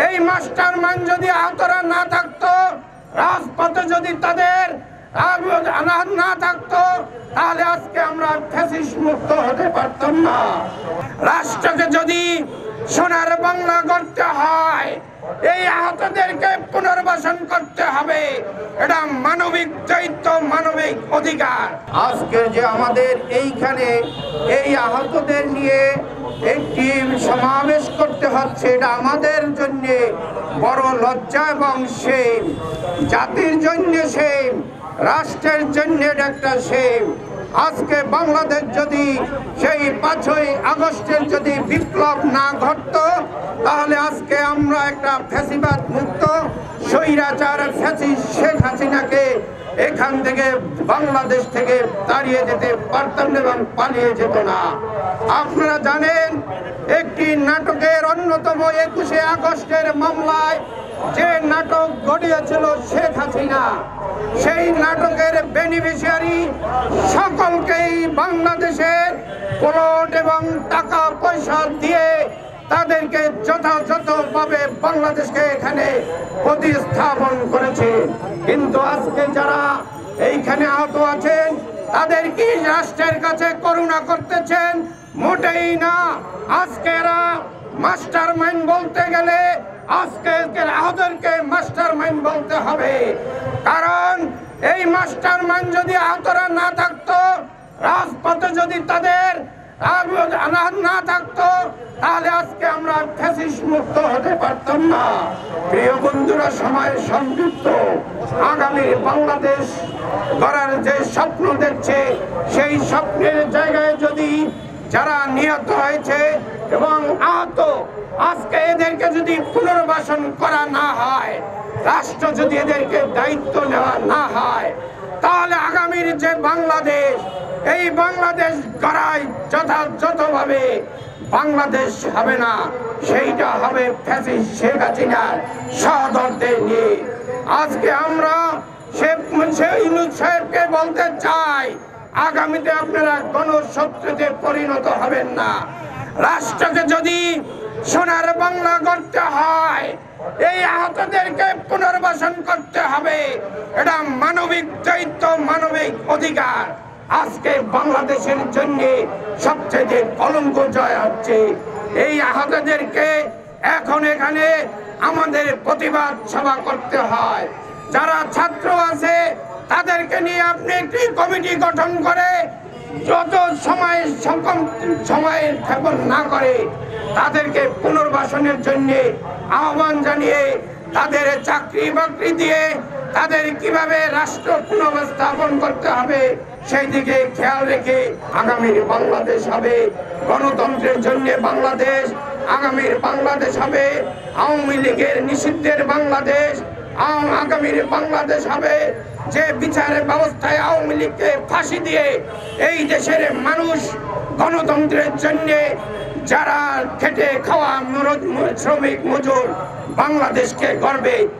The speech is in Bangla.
এই মাস্টারমাইন্ড যদি আহতরা না থাকতো, রাজপথে যদি তাদের না থাকতো, তাহলে আজকে আমরা ফ্যাসিস্ট মুক্ত হতে পারতাম না। রাষ্ট্রকে যদি সোনার বাংলা গড়তে হয়, এই আহতদেরকে পুনর্বাসন করতে হবে। এটা মানবিক দায়িত্ব, মানবিক অধিকার। আজকে যে আমাদের এইখানে এই আহতদের নিয়ে একটি সমাবেশ করতে হচ্ছে, এটা আমাদের জন্য বড় লজ্জা এবং শেম। জাতির জন্য শেম, রাষ্ট্রের জন্য এটা একটা শেম। আজকে বাংলাদেশ যদি সেই 5ই আগস্টের যদি বিপ্লব না ঘটতো, তাহলে আজকে আমরা একটা ফ্যাসিবাদ মুক্ত স্বৈরাচার ফ্যাসিস্ট শেখ হাসিনাকে এখান থেকে, বাংলাদেশ থেকে তাড়িয়ে যেতে পারতাম এবং পালিয়ে যেত না। আপনারা জানেন, একটি নাটকের অন্যতম 21শে আগস্টের মামলায় যে নাটক গড়িয়েছিল শেখ হাসিনা, সেই নাটকের বেনিফিশিয়ারি সকলকেই বাংলাদেশের প্লট এবং টাকা পয়সা দিয়ে তাদেরকে যথাযথভাবে বাংলাদেশকে এখানে প্রতিস্থাপন করেছে। কিন্তু আজকে যারা এইখানে আহত আছেন, তাদের কি রাষ্ট্রের কাছে করুণা করতেছেন? মোটেই না। আজকে এরা মাস্টারমাইন্ড বলতে গেলে আজকে আহতদেরকে মাস্টারমাইন্ড বলতে হবে। কারণ এই মাস্টারমাইন্ড যদি আহতরা না থাকতো, রাজপথে যদি তাদের না থাকতো, তাহলে আজকে আমরা ফ্যাসিস্ট মুক্ত হতে পারতাম না। প্রিয় বন্ধুরা, সময় সংযুক্ত। আগামী বাংলাদেশ গড়ার যে স্বপ্ন দেখছে, সেই স্বপ্নের জায়গায় যদি যারা নিহত হয়েছে এবং আহত, আজকে এদেরকে যদি পুনর্বাসন করা না হয়, রাষ্ট্র যদি এদেরকে দায়িত্ব নেওয়া না হয়, তাহলে আগামীর যে বাংলাদেশ, এই বাংলাদেশ গড়ায় যথাযথভাবে বাংলাদেশ হবে না, সেইটা হবে ফ্যাসিস্ট শেখ হাসিনার সহদরদের নিয়ে। আজকে আমরা ইউনূস সাহেবকে বলতে চাই, আগামীতে আপনারা গণশত্রুতে পরিণত হবেন না। রাষ্ট্রকে যদি সোনার বাংলা গড়তে হয়, এই আহতদেরকে পুনর্বাসন করতে হবে। এটা মানবিক দায়িত্ব, মানবিক অধিকার। আজকে বাংলাদেশের জন্য সবচেয়ে কলঙ্ক জয় হচ্ছে। এই আহতদেরকে এখন এখানে আমাদের প্রতিবাদ সভা করতে হয়। যারা ছাত্র আছে, তাদেরকে নিয়ে আপনি একটি কমিটি গঠন করে যত সময়ের ক্ষেপণ না করে তাদেরকে পুনর্বাসনের জন্য আহ্বান জানিয়ে, তাদের চাকরি বাকরি দিয়ে তাদের কিভাবে রাষ্ট্র পুনর্স্থাপন করতে হবে সেই দিকে খেয়াল রেখে আগামীর বাংলাদেশ হবে গণতন্ত্রের জন্য বাংলাদেশ। আগামীর বাংলাদেশ হবে আওয়ামী লীগের নিষিদ্ধের বাংলাদেশ। আগামীর বাংলাদেশ হবে যে বিচারের ব্যবস্থায় আওয়ামী লীগকে ফাঁসি দিয়ে এই দেশের মানুষ গণতন্ত্রের জন্য যারা খেটে খাওয়া শ্রমিক মজুর বাংলাদেশকে গড়বে।